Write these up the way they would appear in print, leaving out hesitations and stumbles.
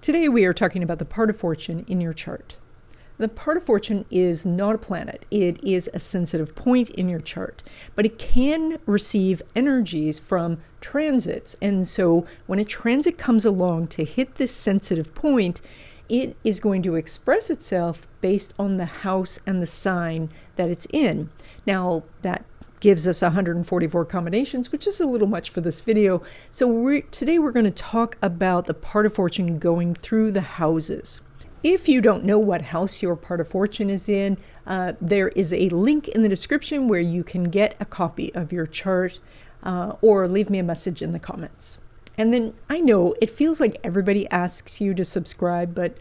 Today we are talking about the part of fortune in your chart. The part of fortune is not a planet. It is a sensitive point in your chart, but it can receive energies from transits. And so when a transit comes along to hit this sensitive point, it is going to express itself based on the house and the sign that it's in. Now, that gives us 144 combinations, which is a little much for this video. So today we're going to talk about the part of fortune going through the houses. If you don't know what house your part of fortune is in, there is a link in the description where you can get a copy of your chart or leave me a message in the comments. And then I know it feels like everybody asks you to subscribe, but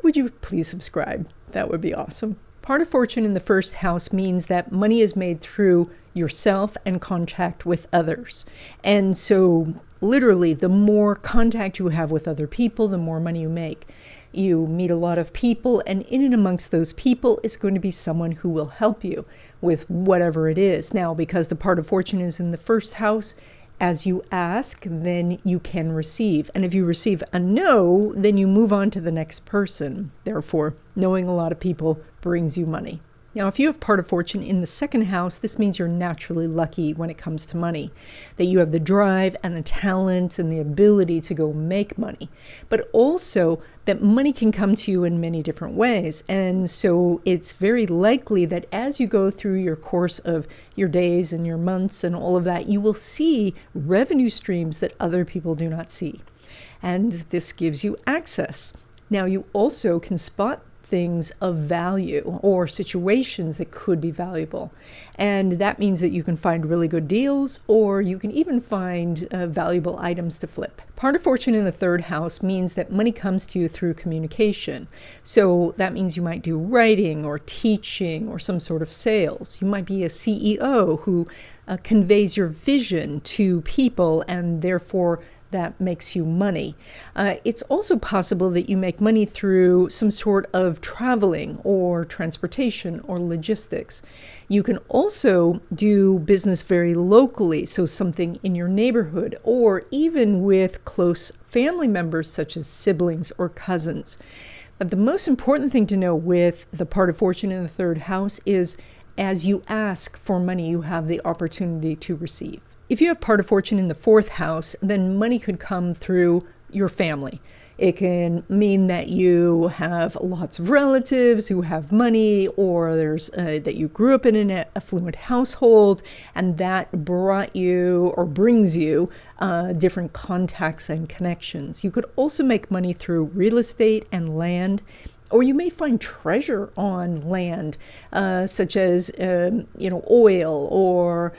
would you please subscribe? That would be awesome. Part of fortune in the first house means that money is made through yourself and contact with others. And so literally, the more contact you have with other people, the more money you make. You meet a lot of people, and in and amongst those people is going to be someone who will help you with whatever it is. Now, because the part of fortune is in the first house, as you ask, then you can receive. And if you receive a no, then you move on to the next person. Therefore, knowing a lot of people brings you money. Now, if you have part of fortune in the second house, this means you're naturally lucky when it comes to money, that you have the drive and the talent and the ability to go make money, but also that money can come to you in many different ways. And so it's very likely that as you go through your course of your days and your months and all of that, you will see revenue streams that other people do not see. And this gives you access. Now, you also can spot things of value or situations that could be valuable. And that means that you can find really good deals, or you can even find valuable items to flip. Part of fortune in the third house means that money comes to you through communication. So that means you might do writing or teaching or some sort of sales. You might be a CEO who conveys your vision to people, and therefore that makes you money. It's also possible that you make money through some sort of traveling or transportation or logistics. You can also do business very locally, so something in your neighborhood, or even with close family members such as siblings or cousins. But the most important thing to know with the part of fortune in the third house is as you ask for money, you have the opportunity to receive. If you have part of fortune in the fourth house, then money could come through your family. It can mean that you have lots of relatives who have money, or there's that you grew up in an affluent household, and that brought you or brings you different contacts and connections. You could also make money through real estate and land, or you may find treasure on land, such as oil, or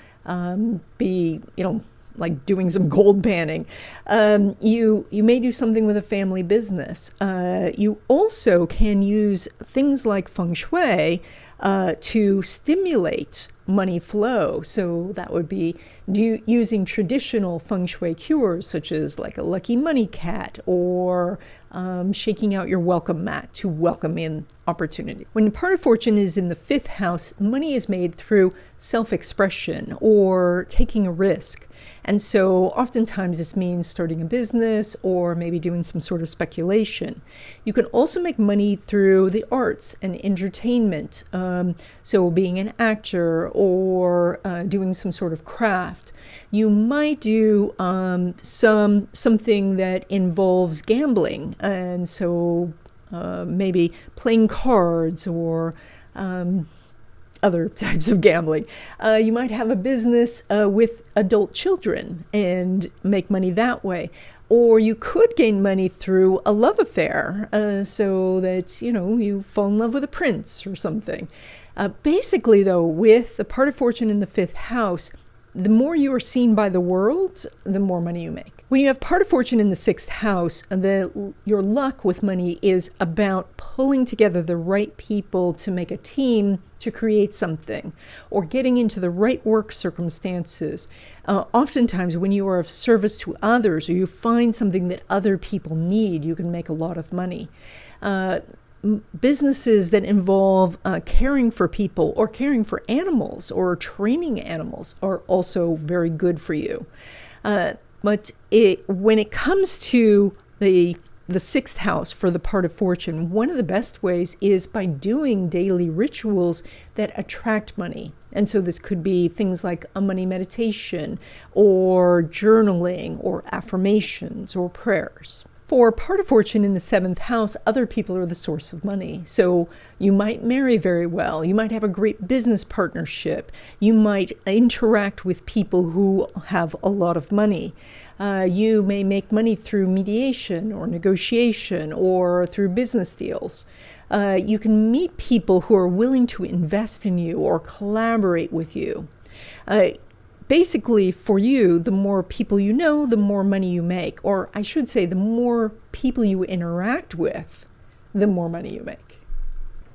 like doing some gold panning. You may do something with a family business. You also can use things like feng shui to stimulate money flow. So that would be using traditional feng shui cures, such as like a lucky money cat, or shaking out your welcome mat to welcome in opportunity. When part of fortune is in the fifth house, money is made through self-expression or taking a risk. And so oftentimes this means starting a business or maybe doing some sort of speculation. You can also make money through the arts and entertainment. So being an actor or doing some sort of craft. You might do something that involves gambling. And so maybe playing cards or other types of gambling. You might have a business with adult children and make money that way. Or you could gain money through a love affair, so that, you fall in love with a prince or something. Basically, though, with the part of fortune in the fifth house, the more you are seen by the world, the more money you make. When you have part of fortune in the sixth house, your luck with money is about pulling together the right people to make a team to create something, or getting into the right work circumstances. Oftentimes, when you are of service to others, or you find something that other people need, you can make a lot of money. Businesses that involve caring for people or caring for animals or training animals are also very good for you. But when it comes to the the 6th house for the part of fortune, one of the best ways is by doing daily rituals that attract money. And so this could be things like a money meditation or journaling or affirmations or prayers. For part of fortune in the 7th house, other people are the source of money. So you might marry very well. You might have a great business partnership. You might interact with people who have a lot of money. You may make money through mediation or negotiation or through business deals. You can meet people who are willing to invest in you or collaborate with you. Basically, for you, the more people you know, the more money you make. Or I should say, the more people you interact with, the more money you make.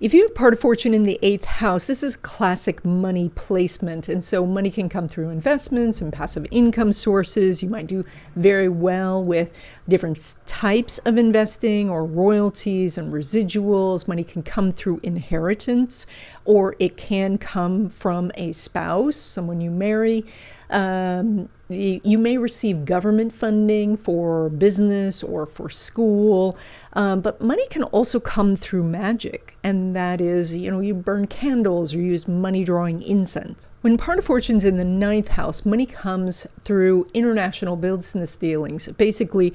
If you have part of fortune in the 8th house, this is classic money placement. And so money can come through investments and passive income sources. You might do very well with different types of investing or royalties and residuals. Money can come through inheritance, or it can come from a spouse, someone you marry. You may receive government funding for business or for school, but money can also come through magic, and that is, you burn candles or use money drawing incense. When part of fortune's in the 9th house, money comes through international business dealings, basically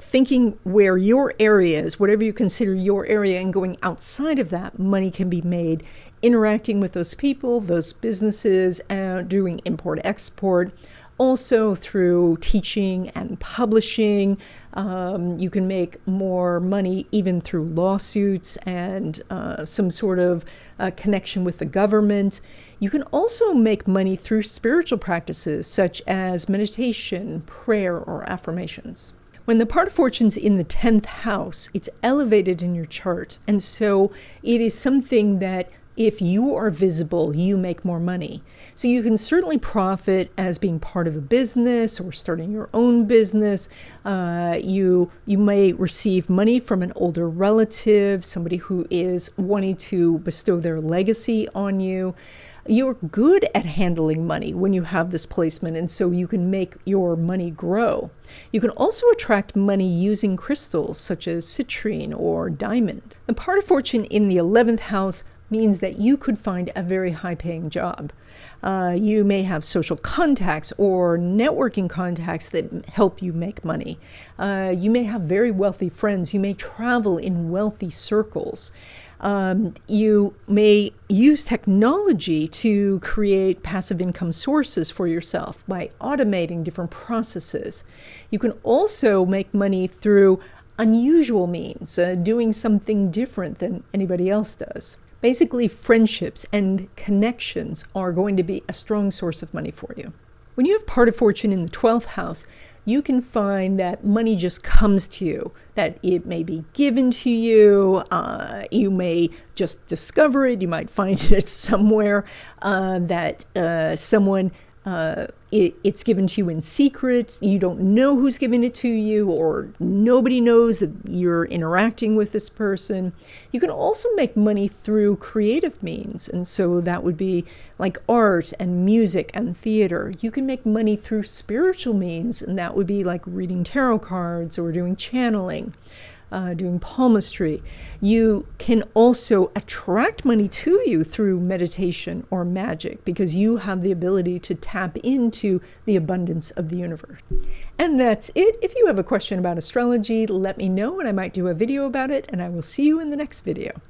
thinking where your area is, whatever you consider your area, and going outside of that, money can be made interacting with those people, those businesses, doing import-export. Also through teaching and publishing. You can make more money even through lawsuits and some sort of connection with the government. You can also make money through spiritual practices such as meditation, prayer, or affirmations. When the part of fortune's in the 10th house, it's elevated in your chart. And so it is something that if you are visible, you make more money. So you can certainly profit as being part of a business or starting your own business. You may receive money from an older relative, somebody who is wanting to bestow their legacy on you. You're good at handling money when you have this placement, and so you can make your money grow. You can also attract money using crystals such as citrine or diamond. The part of fortune in the 11th house means that you could find a very high-paying job. You may have social contacts or networking contacts that help you make money. You may have very wealthy friends. You may travel in wealthy circles. You may use technology to create passive income sources for yourself by automating different processes. You can also make money through unusual means, doing something different than anybody else does. Basically, friendships and connections are going to be a strong source of money for you. When you have part of fortune in the 12th house, you can find that money just comes to you, that it may be given to you. You may just discover it. You might find it somewhere that someone it's given to you in secret. You don't know who's giving it to you, or nobody knows that you're interacting with this person. You can also make money through creative means, and so that would be like art and music and theater. You can make money through spiritual means, and that would be like reading tarot cards or doing channeling. Doing palmistry. You can also attract money to you through meditation or magic, because you have the ability to tap into the abundance of the universe. And that's it. If you have a question about astrology, let me know and I might do a video about it, and I will see you in the next video.